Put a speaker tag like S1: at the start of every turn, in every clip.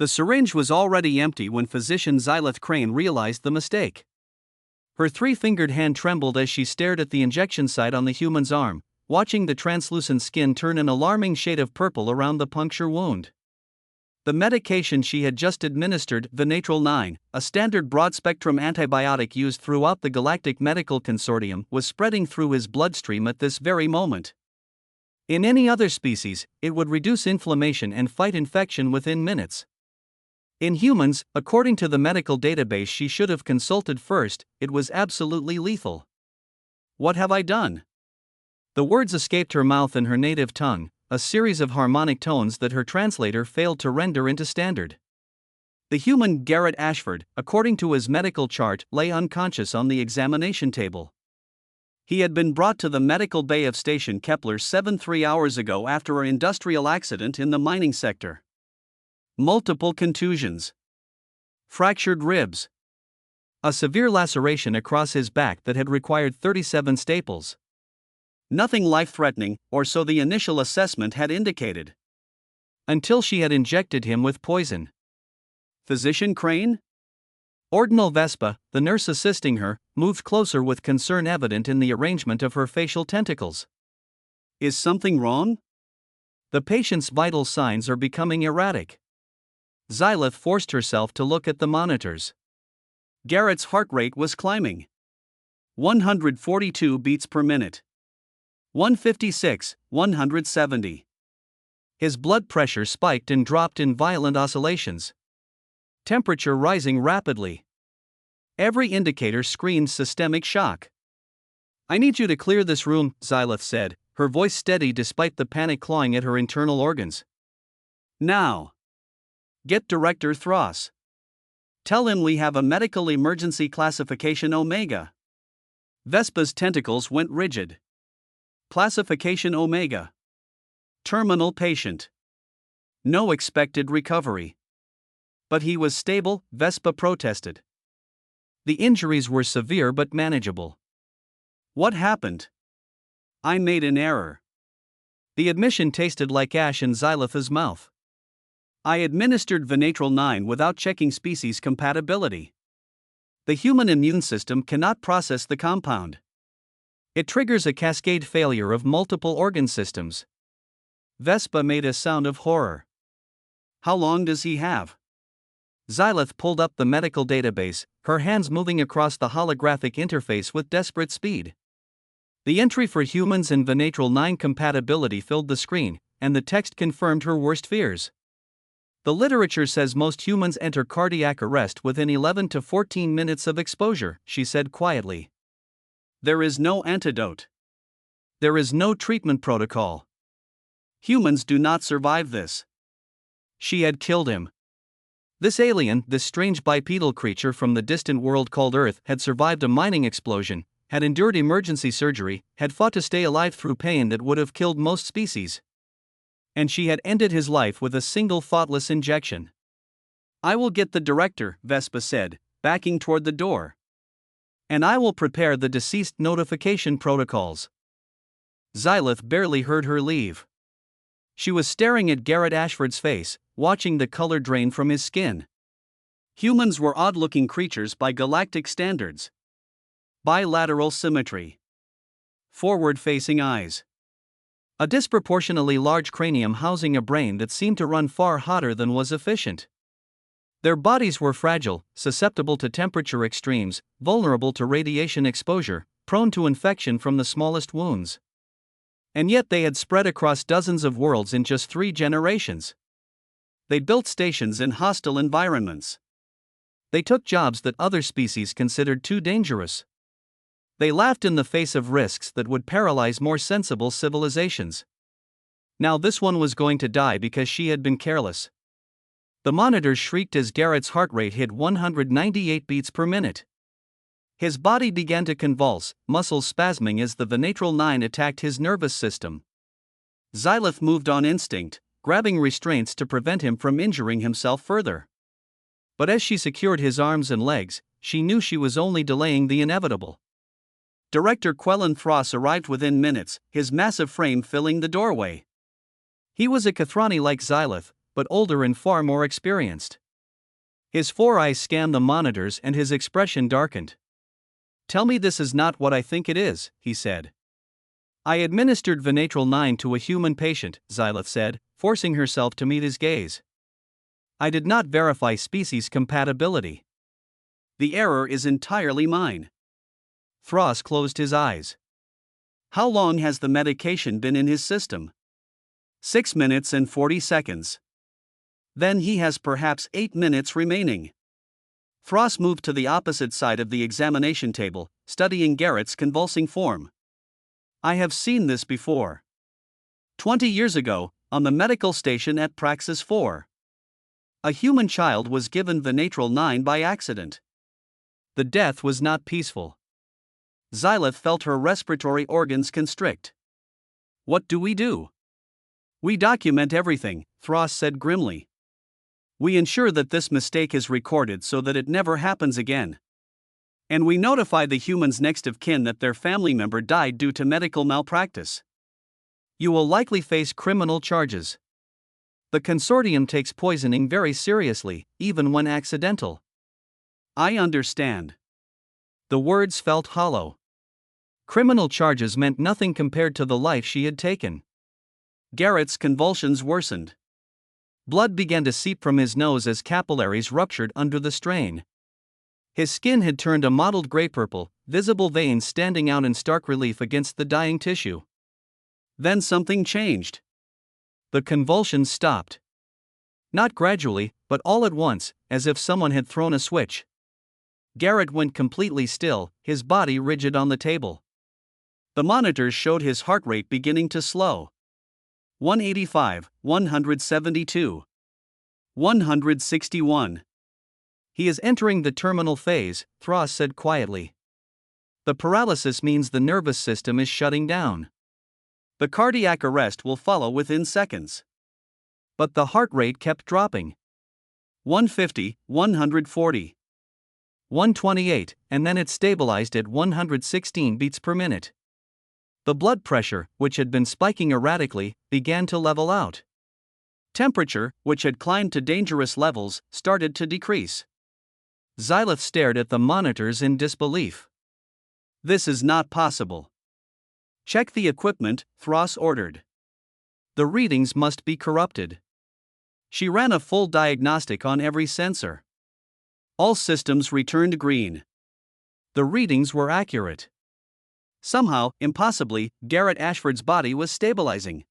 S1: The syringe was already empty when physician Xylith Crane realized the mistake. Her three-fingered hand trembled as she stared at the injection site on the human's arm, watching the translucent skin turn an alarming shade of purple around the puncture wound. The medication she had just administered, Vinatral-9, a standard broad-spectrum antibiotic used throughout the Galactic Medical Consortium, was spreading through his bloodstream at this very moment. In any other species, it would reduce inflammation and fight infection within minutes. In humans, according to the medical database she should have consulted first, it was absolutely lethal. What have I done? The words escaped her mouth in her native tongue, a series of harmonic tones that her translator failed to render into standard. The human Garrett Ashford, according to his medical chart, lay unconscious on the examination table. He had been brought to the medical bay of Station Kepler 7 3 hours ago after an industrial accident in the mining sector. Multiple contusions. Fractured ribs. A severe laceration across his back that had required 37 staples. Nothing life-threatening, or so the initial assessment had indicated. Until she had injected him with poison. Physician Crane? Ordinal Vespa, the nurse assisting her, moved closer with concern evident in the arrangement of her facial tentacles. Is something wrong? The patient's vital signs are becoming erratic. Xylith forced herself to look at the monitors. Garrett's heart rate was climbing. 142 beats per minute. 156, 170. His blood pressure spiked and dropped in violent oscillations. Temperature rising rapidly. Every indicator screamed systemic shock. I need you to clear this room, Xylith said, her voice steady despite the panic clawing at her internal organs. Now. Get Director Thross. Tell him we have a medical emergency classification Omega. Vespa's tentacles went rigid. Classification Omega. Terminal patient. No expected recovery. But he was stable, Vespa protested. The injuries were severe but manageable. What happened? I made an error. The admission tasted like ash in Xylith's mouth. I administered Vinatral-9 without checking species compatibility. The human immune system cannot process the compound. It triggers a cascade failure of multiple organ systems. Vespa made a sound of horror. How long does he have? Xylith pulled up the medical database, her hands moving across the holographic interface with desperate speed. The entry for humans and Vinatral-9 compatibility filled the screen, and the text confirmed her worst fears. The literature says most humans enter cardiac arrest within 11 to 14 minutes of exposure, she said quietly. There is no antidote. There is no treatment protocol. Humans do not survive this. She had killed him. This alien, this strange bipedal creature from the distant world called Earth, had survived a mining explosion, had endured emergency surgery, had fought to stay alive through pain that would have killed most species. And she had ended his life with a single thoughtless injection. I will get the director, Vespa said, backing toward the door. And I will prepare the deceased notification protocols. Xylith barely heard her leave. She was staring at Garrett Ashford's face, watching the color drain from his skin. Humans were odd-looking creatures by galactic standards. Bilateral symmetry. Forward-facing eyes. A disproportionately large cranium housing a brain that seemed to run far hotter than was efficient. Their bodies were fragile, susceptible to temperature extremes, vulnerable to radiation exposure, prone to infection from the smallest wounds. And yet they had spread across dozens of worlds in just 3 generations. They built stations in hostile environments. They took jobs that other species considered too dangerous. They laughed in the face of risks that would paralyze more sensible civilizations. Now this one was going to die because she had been careless. The monitors shrieked as Garrett's heart rate hit 198 beats per minute. His body began to convulse, muscles spasming as the Vinatral-9 attacked his nervous system. Xylith moved on instinct, grabbing restraints to prevent him from injuring himself further. But as she secured his arms and legs, she knew she was only delaying the inevitable. Director Quellen Thross arrived within minutes, his massive frame filling the doorway. He was a Kathrani like Xylith, but older and far more experienced. His four eyes scanned the monitors and his expression darkened. "Tell me this is not what I think it is," he said. "I administered Venatral 9 to a human patient," Xylith said, forcing herself to meet his gaze. "I did not verify species compatibility. The error is entirely mine." Thras closed his eyes. "How long has the medication been in his system?" 6 minutes and 40 seconds. "Then he has perhaps 8 minutes remaining." Thras moved to the opposite side of the examination table, studying Garrett's convulsing form. "I have seen this before. 20 years ago, on the medical station at Praxis 4. A human child was given Venatral 9 by accident. The death was not peaceful." Xylith felt her respiratory organs constrict. "What do we do?" "We document everything," Thras said grimly. "We ensure that this mistake is recorded so that it never happens again. And we notify the human's next of kin that their family member died due to medical malpractice. You will likely face criminal charges. The consortium takes poisoning very seriously, even when accidental." "I understand." The words felt hollow. Criminal charges meant nothing compared to the life she had taken. Garrett's convulsions worsened. Blood began to seep from his nose as capillaries ruptured under the strain. His skin had turned a mottled gray-purple, visible veins standing out in stark relief against the dying tissue. Then something changed. The convulsions stopped. Not gradually, but all at once, as if someone had thrown a switch. Garrett went completely still, his body rigid on the table. The monitors showed his heart rate beginning to slow. 185, 172. 161. "He is entering the terminal phase," Thras said quietly. "The paralysis means the nervous system is shutting down. The cardiac arrest will follow within seconds." But the heart rate kept dropping. 150, 140. 128, and then it stabilized at 116 beats per minute. The blood pressure, which had been spiking erratically, began to level out. Temperature, which had climbed to dangerous levels, started to decrease. Xylith stared at the monitors in disbelief. "This is not possible." "Check the equipment," Thras ordered. "The readings must be corrupted." She ran a full diagnostic on every sensor. All systems returned green. The readings were accurate. Somehow, impossibly, Garrett Ashford's body was stabilizing.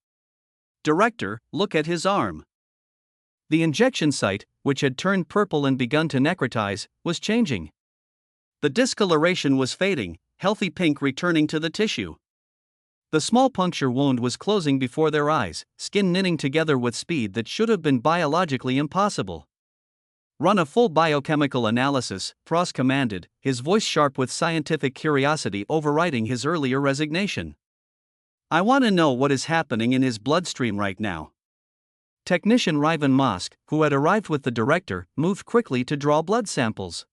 S1: "Director, look at his arm." The injection site, which had turned purple and begun to necrotize, was changing. The discoloration was fading, healthy pink returning to the tissue. The small puncture wound was closing before their eyes, skin knitting together with speed that should have been biologically impossible. "Run a full biochemical analysis," Thras commanded, his voice sharp with scientific curiosity overriding his earlier resignation. "I want to know what is happening in his bloodstream right now." Technician Ryvan Mosk, who had arrived with the director, moved quickly to draw blood samples.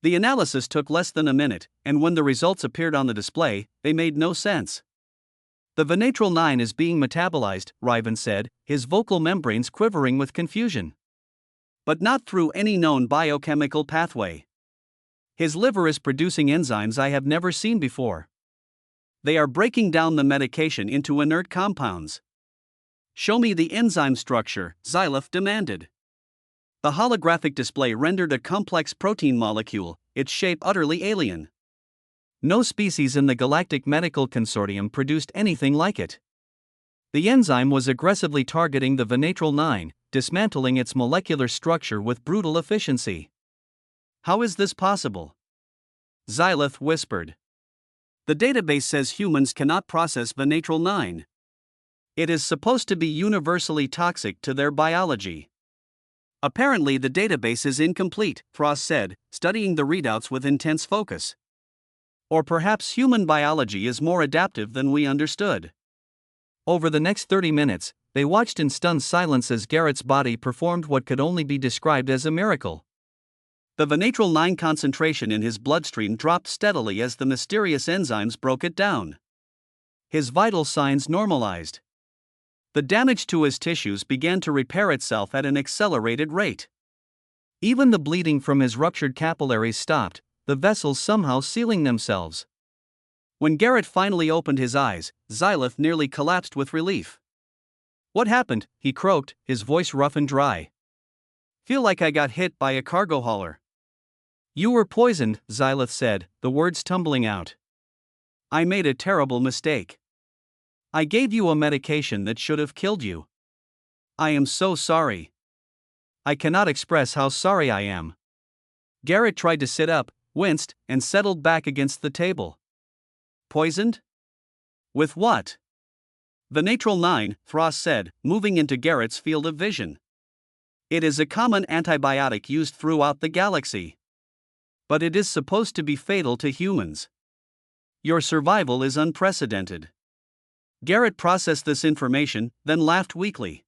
S1: The analysis took less than a minute, and when the results appeared on the display, they made no sense. "The Venatral 9 is being metabolized," Ryvan said, his vocal membranes quivering with confusion. "But not through any known biochemical pathway. His liver is producing enzymes I have never seen before. They are breaking down the medication into inert compounds." "Show me the enzyme structure," Xylith demanded. The holographic display rendered a complex protein molecule, its shape utterly alien. No species in the Galactic Medical Consortium produced anything like it. The enzyme was aggressively targeting the Venatral 9, dismantling its molecular structure with brutal efficiency. "How is this possible?" Xylith whispered. "The database says humans cannot process Venatral 9. It is supposed to be universally toxic to their biology." "Apparently the database is incomplete," Thras said, studying the readouts with intense focus. "Or perhaps human biology is more adaptive than we understood." Over the next 30 minutes, they watched in stunned silence as Garrett's body performed what could only be described as a miracle. The Venatral 9 concentration in his bloodstream dropped steadily as the mysterious enzymes broke it down. His vital signs normalized. The damage to his tissues began to repair itself at an accelerated rate. Even the bleeding from his ruptured capillaries stopped, the vessels somehow sealing themselves. When Garrett finally opened his eyes, Xylith nearly collapsed with relief. "What happened?" he croaked, his voice rough and dry. "Feel like I got hit by a cargo hauler." "You were poisoned," Xylith said, the words tumbling out. "I made a terrible mistake. I gave you a medication that should have killed you. I am so sorry. I cannot express how sorry I am." Garrett tried to sit up, winced, and settled back against the table. "Poisoned? With what?" "The Natral 9, Thras said, moving into Garrett's field of vision. "It is a common antibiotic used throughout the galaxy. But it is supposed to be fatal to humans. Your survival is unprecedented." Garrett processed this information, then laughed weakly.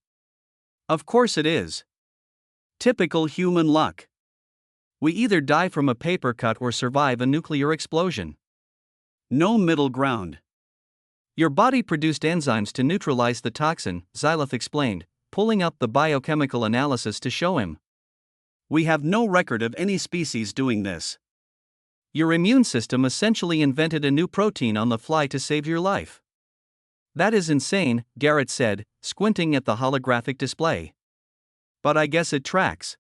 S1: "Of course it is. Typical human luck. We either die from a paper cut or survive a nuclear explosion. No middle ground." "Your body produced enzymes to neutralize the toxin," Xylith explained, pulling up the biochemical analysis to show him. "We have no record of any species doing this. Your immune system essentially invented a new protein on the fly to save your life." "That is insane," Garrett said, squinting at the holographic display. "But I guess it tracks.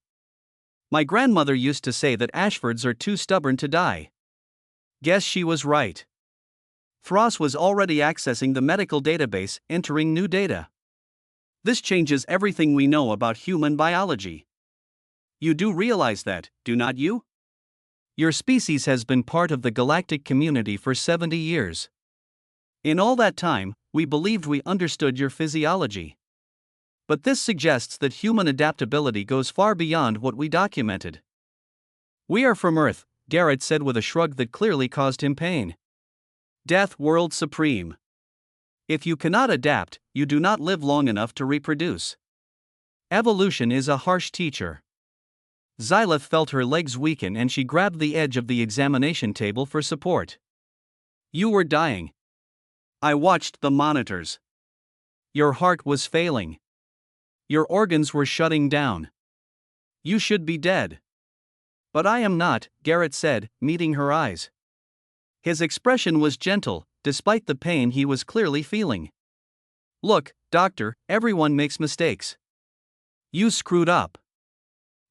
S1: My grandmother used to say that Ashfords are too stubborn to die. Guess she was right." Thras was already accessing the medical database, entering new data. "This changes everything we know about human biology. You do realize that, do not you? Your species has been part of the galactic community for 70 years. In all that time, we believed we understood your physiology. But this suggests that human adaptability goes far beyond what we documented." "We are from Earth," Garrett said with a shrug that clearly caused him pain. "Death world supreme. If you cannot adapt, you do not live long enough to reproduce. Evolution is a harsh teacher." Xylith felt her legs weaken and she grabbed the edge of the examination table for support. "You were dying. I watched the monitors. Your heart was failing. Your organs were shutting down. You should be dead." "But I am not," Garrett said, meeting her eyes. His expression was gentle, despite the pain he was clearly feeling. "Look, doctor, everyone makes mistakes. You screwed up.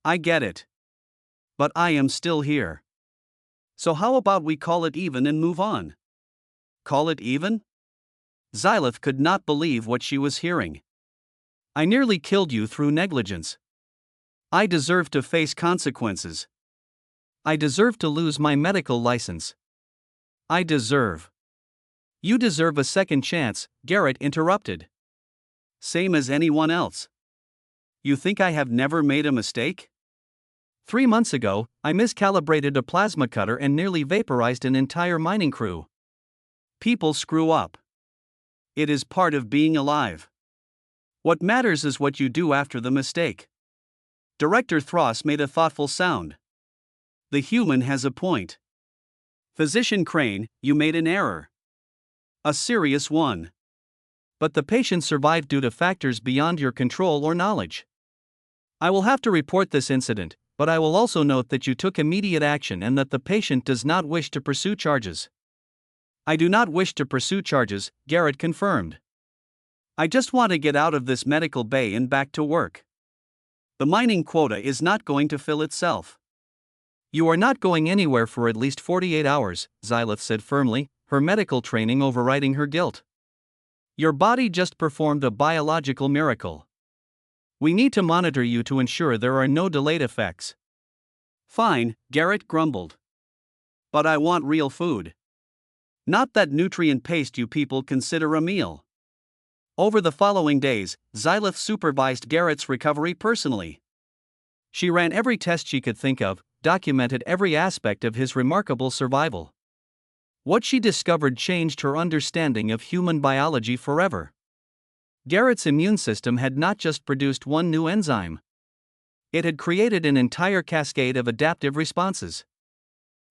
S1: I get it. But I am still here. So how about we call it even and move on?" "Call it even?" Xylith could not believe what she was hearing. "I nearly killed you through negligence. I deserve to face consequences. I deserve to lose my medical license. I deserve." "You deserve a second chance," Garrett interrupted. "Same as anyone else. You think I have never made a mistake? 3 months ago, I miscalibrated a plasma cutter and nearly vaporized an entire mining crew. People screw up. It is part of being alive. What matters is what you do after the mistake." Director Thras made a thoughtful sound. "The human has a point. Physician Crane, you made an error. A serious one. But the patient survived due to factors beyond your control or knowledge. I will have to report this incident, but I will also note that you took immediate action and that the patient does not wish to pursue charges." "I do not wish to pursue charges," Garrett confirmed. "I just want to get out of this medical bay and back to work. The mining quota is not going to fill itself." "You are not going anywhere for at least 48 hours, Xylith said firmly, her medical training overriding her guilt. "Your body just performed a biological miracle. We need to monitor you to ensure there are no delayed effects." "Fine," Garrett grumbled. "But I want real food. Not that nutrient paste you people consider a meal." Over the following days, Xylith supervised Garrett's recovery personally. She ran every test she could think of, documented every aspect of his remarkable survival. What she discovered changed her understanding of human biology forever. Garrett's immune system had not just produced one new enzyme. It had created an entire cascade of adaptive responses.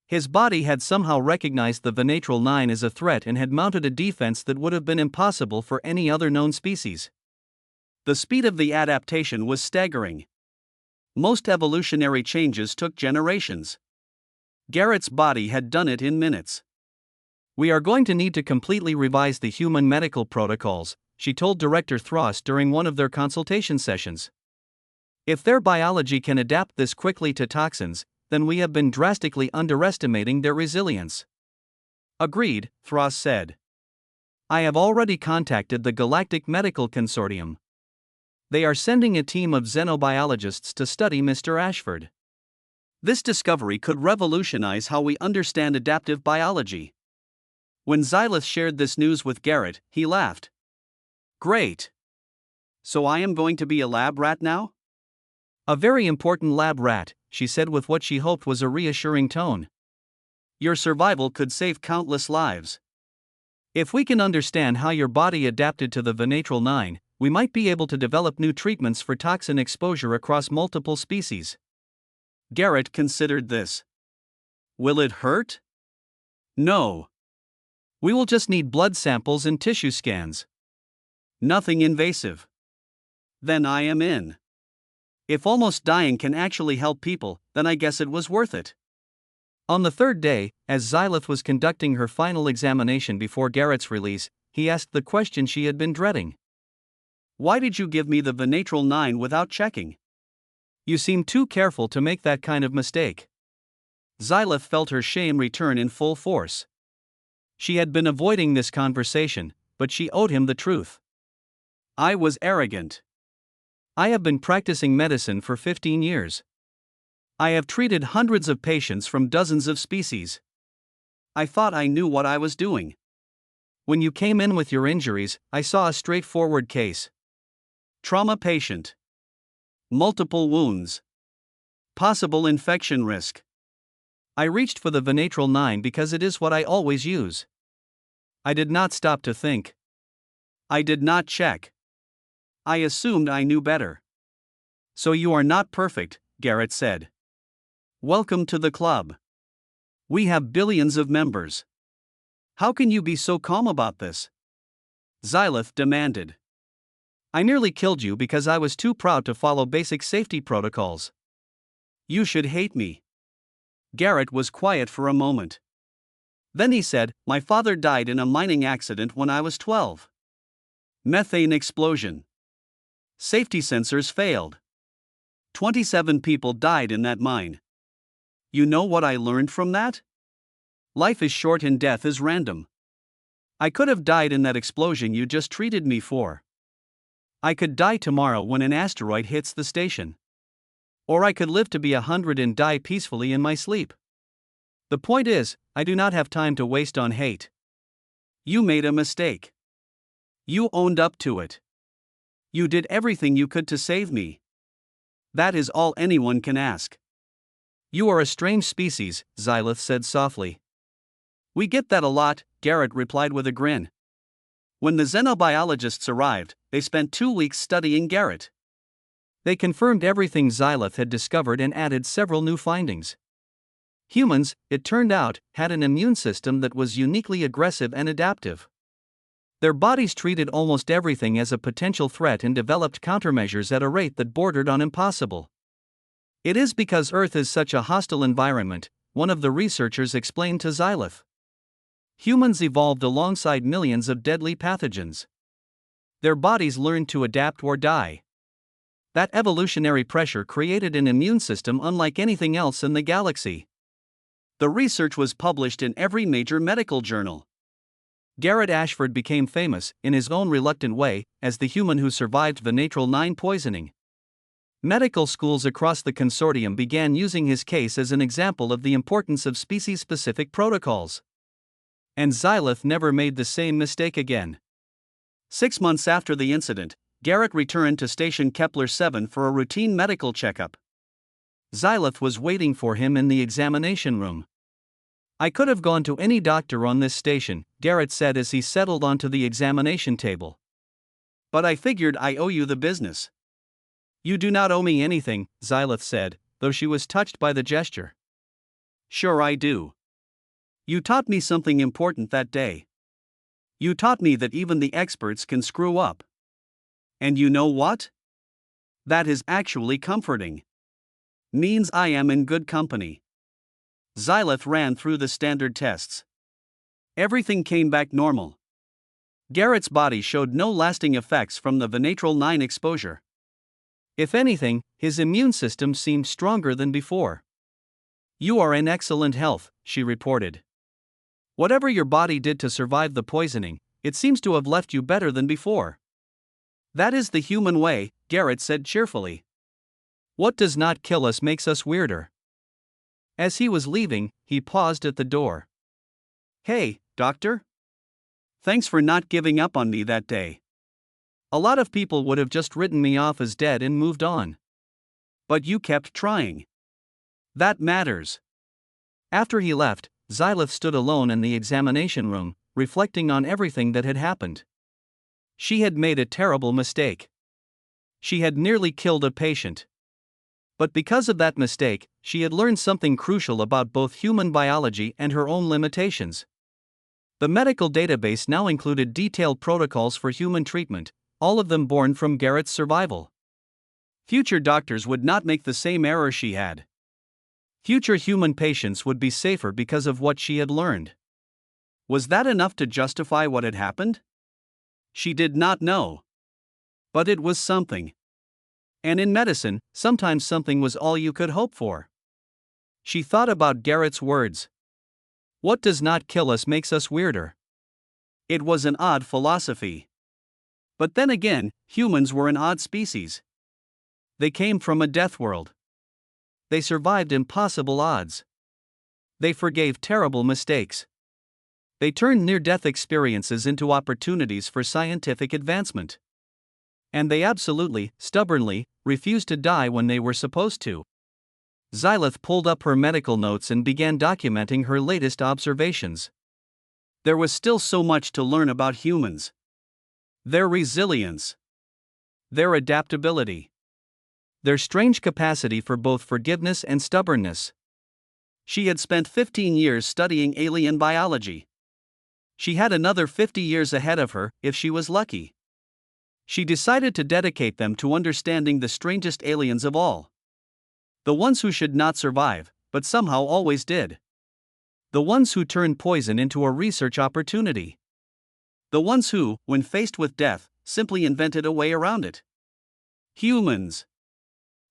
S1: His body had somehow recognized the Natral 9 as a threat and had mounted a defense that would have been impossible for any other known species. The speed of the adaptation was staggering. Most evolutionary changes took generations. Garrett's body had done it in minutes. "We are going to need to completely revise the human medical protocols," she told Director Throst during one of their consultation sessions. "If their biology can adapt this quickly to toxins, then we have been drastically underestimating their resilience." "Agreed," Throst said. "I have already contacted the Galactic Medical Consortium. They are sending a team of xenobiologists to study Mr. Ashford. This discovery could revolutionize how we understand adaptive biology." When Xylith shared this news with Garrett, he laughed. "Great. So I am going to be a lab rat now?" "A very important lab rat," she said with what she hoped was a reassuring tone. "Your survival could save countless lives. If we can understand how your body adapted to the Venatral 9, we might be able to develop new treatments for toxin exposure across multiple species." Garrett considered this. "Will it hurt?" "No. We will just need blood samples and tissue scans. Nothing invasive." "Then I am in. If almost dying can actually help people, then I guess it was worth it." On the third day, as Xylith was conducting her final examination before Garrett's release, he asked the question she had been dreading. "Why did you give me the Venatral 9 without checking? You seem too careful to make that kind of mistake." Xylith felt her shame return in full force. She had been avoiding this conversation, but she owed him the truth. "I was arrogant. I have been practicing medicine for 15 years. I have treated hundreds of patients from dozens of species. I thought I knew what I was doing. When you came in with your injuries, I saw a straightforward case. Trauma patient. Multiple wounds. Possible infection risk. I reached for the Venatral 9 because it is what I always use. I did not stop to think. I did not check. I assumed I knew better." "So you are not perfect," Garrett said. "Welcome to the club. We have billions of members. How can you be so calm about this?" Xylith demanded. "I nearly killed you because I was too proud to follow basic safety protocols. You should hate me." Garrett was quiet for a moment. Then he said, "My father died in a mining accident when I was 12. Methane explosion. Safety sensors failed. 27 people died in that mine. You know what I learned from that? Life is short and death is random. I could have died in that explosion you just treated me for. I could die tomorrow when an asteroid hits the station. Or I could live to be 100 and die peacefully in my sleep. The point is, I do not have time to waste on hate. You made a mistake. You owned up to it. You did everything you could to save me. That is all anyone can ask." "You are a strange species," Xylith said softly. "We get that a lot," Garrett replied with a grin. When the xenobiologists arrived, they spent 2 weeks studying Garrett. They confirmed everything Xylith had discovered and added several new findings. Humans, it turned out, had an immune system that was uniquely aggressive and adaptive. Their bodies treated almost everything as a potential threat and developed countermeasures at a rate that bordered on impossible. "It is because Earth is such a hostile environment," one of the researchers explained to Xylith. "Humans evolved alongside millions of deadly pathogens. Their bodies learned to adapt or die. That evolutionary pressure created an immune system unlike anything else in the galaxy." The research was published in every major medical journal. Garrett Ashford became famous, in his own reluctant way, as the human who survived Venatral 9 poisoning. Medical schools across the consortium began using his case as an example of the importance of species-specific protocols. And Xylith never made the same mistake again. 6 months after the incident, Garrett returned to Station Kepler 7 for a routine medical checkup. Xylith was waiting for him in the examination room. "I could have gone to any doctor on this station," Garrett said as he settled onto the examination table. "But I figured I owe you the business." "You do not owe me anything," Xylith said, though she was touched by the gesture. "Sure I do. You taught me something important that day. You taught me that even the experts can screw up. And you know what? That is actually comforting. Means I am in good company. Xylith ran through the standard tests. Everything came back normal. Garrett's body showed no lasting effects from the Venatral 9 exposure. If anything, his immune system seemed stronger than before. You are in excellent health, she reported. Whatever your body did to survive the poisoning, it seems to have left you better than before. That is the human way, Garrett said cheerfully. What does not kill us makes us weirder. As he was leaving, he paused at the door. Hey, doctor? Thanks for not giving up on me that day. A lot of people would have just written me off as dead and moved on. But you kept trying. That matters. After he left, Xylith stood alone in the examination room, reflecting on everything that had happened. She had made a terrible mistake. She had nearly killed a patient. But because of that mistake, she had learned something crucial about both human biology and her own limitations. The medical database now included detailed protocols for human treatment, all of them born from Garrett's survival. Future doctors would not make the same error she had. Future human patients would be safer because of what she had learned. Was that enough to justify what had happened? She did not know. But it was something. And in medicine, sometimes something was all you could hope for. She thought about Garrett's words. What does not kill us makes us weirder. It was an odd philosophy. But then again, humans were an odd species. They came from a death world. They survived impossible odds. They forgave terrible mistakes. They turned near-death experiences into opportunities for scientific advancement. And they absolutely, stubbornly, refused to die when they were supposed to. Xylith pulled up her medical notes and began documenting her latest observations. There was still so much to learn about humans. Their resilience. Their adaptability. Their strange capacity for both forgiveness and stubbornness. She had spent 15 years studying alien biology. She had another 50 years ahead of her, if she was lucky. She decided to dedicate them to understanding the strangest aliens of all. The ones who should not survive, but somehow always did. The ones who turned poison into a research opportunity. The ones who, when faced with death, simply invented a way around it. Humans.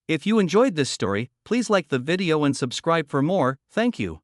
S1: If you enjoyed this story, please like the video and subscribe for more. Thank you.